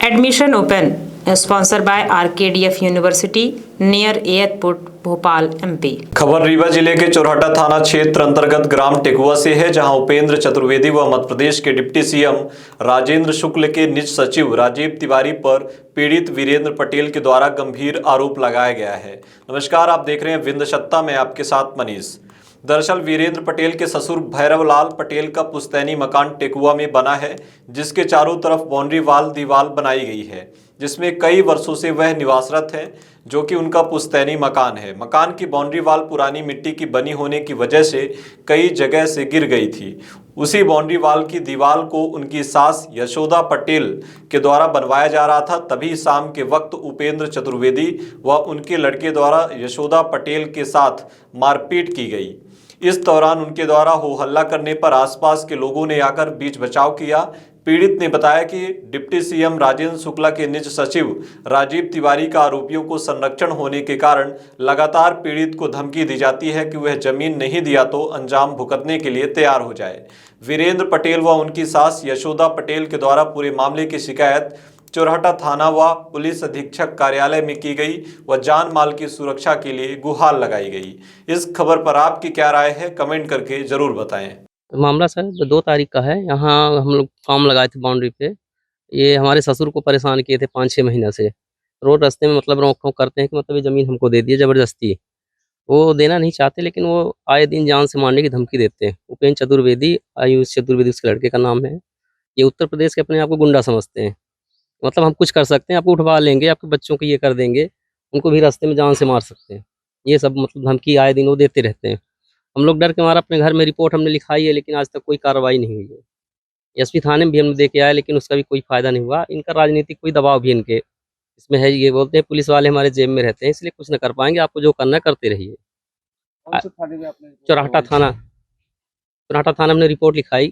Admission open, sponsored by RKDF University near airport Bhopal MP। खबर रीवा जिले के चोरहटा थाना क्षेत्र अंतर्गत ग्राम टेकुआ से है, जहां उपेंद्र चतुर्वेदी व मध्य प्रदेश के डिप्टी सीएम राजेंद्र शुक्ल के निज सचिव राजीव तिवारी पर पीड़ित वीरेंद्र पटेल के द्वारा गंभीर आरोप लगाया गया है। नमस्कार, आप देख रहे हैं विंध्य सत्ता में आपके साथ मनीष। दरअसल वीरेंद्र पटेल के ससुर भैरवलाल पटेल का पुश्तैनी मकान टेकुआ में बना है, जिसके चारों तरफ बाउंड्री वाल दीवार बनाई गई है, जिसमें कई वर्षों से वह निवासरत हैं, जो कि उनका पुश्तैनी मकान है। मकान की बाउंड्री वाल पुरानी मिट्टी की बनी होने की वजह से कई जगह से गिर गई थी। उसी बाउंड्री वाल की दीवार को उनकी सास यशोदा पटेल के द्वारा बनवाया जा रहा था। तभी शाम के वक्त उपेंद्र चतुर्वेदी व उनके लड़के द्वारा यशोदा पटेल के साथ मारपीट की गई। इस दौरान उनके द्वारा हो हल्ला करने पर आसपास के लोगों ने आकर बीच बचाव किया। पीड़ित ने बताया कि डिप्टी सीएम राजेंद्र शुक्ला के निज सचिव राजीव तिवारी का आरोपियों को संरक्षण होने के कारण लगातार पीड़ित को धमकी दी जाती है कि वह जमीन नहीं दिया तो अंजाम भुगतने के लिए तैयार हो जाए। वीरेंद्र पटेल व उनकी सास यशोदा पटेल के द्वारा पूरे मामले की शिकायत चोरहटा थाना व पुलिस अधीक्षक कार्यालय में की गई व जान माल की सुरक्षा के लिए गुहार लगाई गई। इस खबर पर आपकी क्या राय है, कमेंट करके जरूर बताएं। मामला सर 2 तारीख का है। यहाँ हम लोग फॉर्म लगाए थे बाउंड्री पे। ये हमारे ससुर को परेशान किए थे 5-6 महीने से। रोड रास्ते में मतलब रोक-टोक करते हैं कि मतलब ये ज़मीन हमको दे दिए ज़बरदस्ती। वो देना नहीं चाहते, लेकिन वो आए दिन जान से मारने की धमकी देते हैं। उपेंद्र चतुर्वेदी, आयुष चतुर्वेदी उसके लड़के का नाम है। ये उत्तर प्रदेश के अपने आप को गुंडा समझते हैं। मतलब हम कुछ कर सकते हैं, आपको उठवा लेंगे, आपके बच्चों को ये कर देंगे, उनको भी रास्ते में जान से मार सकते हैं। ये सब मतलब धमकी आए दिन वो देते रहते हैं। हम लोग डर के मारे अपने घर में रिपोर्ट हमने लिखाई है, लेकिन आज तक कोई कार्रवाई नहीं हुई है। एसपी थाने में भी हमने दे के आए, लेकिन उसका भी कोई फ़ायदा नहीं हुआ। इनका राजनीतिक कोई दबाव भी इनके इसमें है। ये बोलते हैं पुलिस वाले हमारे जेब में रहते हैं, इसलिए कुछ न कर पाएँगे, आपको जो करना है करते रहिए। कौन से थाने में आपने चोरहटा थाना में हमने रिपोर्ट लिखाई,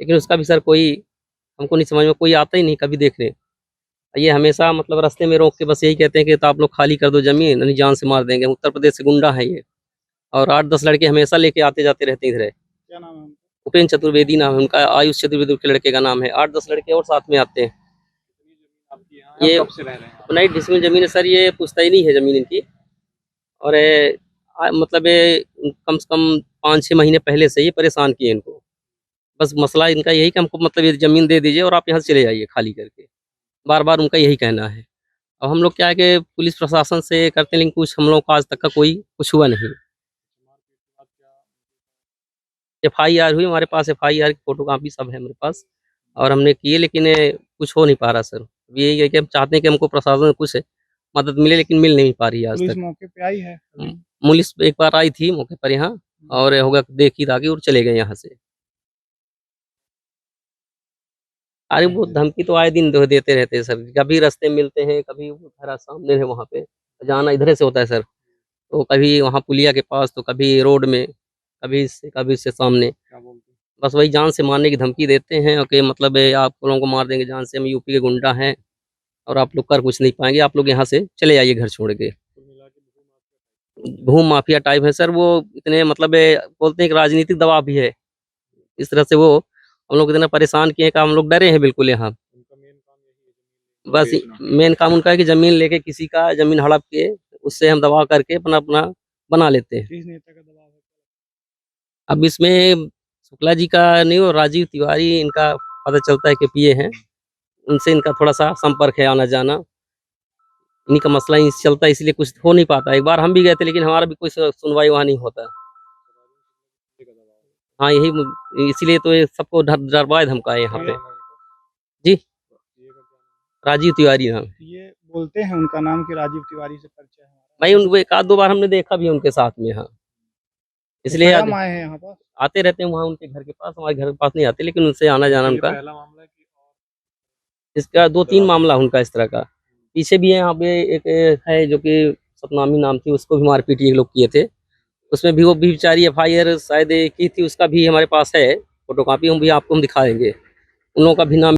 लेकिन उसका भी सर कोई हमको नहीं समझ में कोई आता ही नहीं कभी देखने। ये हमेशा मतलब रास्ते में रोक के बस यही कहते हैं कि तो आप लोग खाली कर दो ज़मीन, नहीं जान से मार देंगे। उत्तर प्रदेश से गुंडा है ये, और 8-10 लड़के हमेशा लेके आते जाते रहते हैं इधर। क्या नाम है उनका? उपेंद्र चतुर्वेदी नाम है उनका, आयुष चतुर्वेदी के लड़के का नाम है। 8-10 लड़के और साथ में आते हैं। आपकी यहाँ ये कब से रह रहे हैं? अपना ही डिसमिल ज़मीन है सर, ये पुश्तैनी है ज़मीन इनकी। और मतलब कम से कम 5-6 महीने पहले से ये परेशान किए इनको। बस मसला इनका यही कि हमको मतलब ये ज़मीन दे दीजिए और आप यहाँ से चले जाइए खाली करके। बार-बार उनका यही कहना है। अब हम लोग क्या है कि पुलिस प्रशासन से करते हैं, लेकिन कुछ हम लोग को आज तक का कोई कुछ हुआ नहीं। एफआईआर हुई हमारे पास, एफआईआर की फोटोकॉपी सब है मेरे पास, और हमने किए, लेकिन कुछ हो नहीं पा रहा सर। यही है कि हम चाहते हैं कि हमको प्रशासन से कुछ मदद मिले, लेकिन मिल नहीं पा रही है आज पुलिस तक। मौके पे आई है? पुलिस एक बार आई थी मौके पर यहाँ, और होगा देखी ताकि और चले गए यहाँ से। अरे वो धमकी तो आए दिन देते रहते हैं सर। कभी रास्ते में मिलते हैं, कभी घर सामने है वहाँ पे, जाना इधर से होता है सर। तो कभी वहाँ पुलिया के पास, तो कभी रोड में, कभी इससे सामने। क्या बोलते हैं? बस वही जान से मारने की धमकी देते हैं, और कि मतलब आप लोगों को मार देंगे जान से, हम यूपी के गुंडा हैं और आप लोग कर कुछ नहीं पाएंगे, आप लोग यहाँ से चले जाइए घर छोड़ के। भूम माफिया टाइप है सर वो। इतने मतलब बोलते हैं कि राजनीतिक दबाव भी है। इस तरह से वो हम लोग इतना परेशान किए कि हम लोग डरे हैं बिल्कुल यहाँ। उनका मेन काम यही है, बस मेन काम उनका है कि ज़मीन लेके किसी का ज़मीन हड़प के उससे हम दबाव करके अपना बना लेते हैं। किस नेता का दबाव है? अब इसमें शुक्ला जी का नहीं, वो राजीव तिवारी इनका पता चलता है कि पीए हैं, उनसे इनका थोड़ा सा संपर्क है, आना जाना। इन्हीं का मसला ही चलता है, इसलिए कुछ हो नहीं पाता। एक बार हम भी गए थे, लेकिन हमारा भी कोई सुनवाई वहाँ नहीं होता। हाँ, यही इसीलिए तो ये सबको डरवाए धमकाए यहाँ पे। जी, राजीव तिवारी नाम। ये बोलते हैं उनका नाम कि राजीव तिवारी से परिचय है हमारा। भाई उनको 1-2 बार हमने देखा भी उनके साथ में यहाँ, इसलिए स्वयं आए हैं यहाँ पर? आते रहते हैं वहाँ उनके घर के पास। हमारे घर के पास नहीं आते, लेकिन उनसे आना जाना उनका। पहला मामला है कि इसका 2-3 मामला उनका इस तरह का। पीछे भी है यहाँ पे एक है जो कि सतनामी नाम थी, उसको भी मारपीट ये लोग किए थे। उसमें भी वो भी बेचारी एफआईआर शायद की थी, उसका भी हमारे पास है फोटोकॉपी, हम भी आपको हम दिखाएंगे। उन लोगों का भी नाम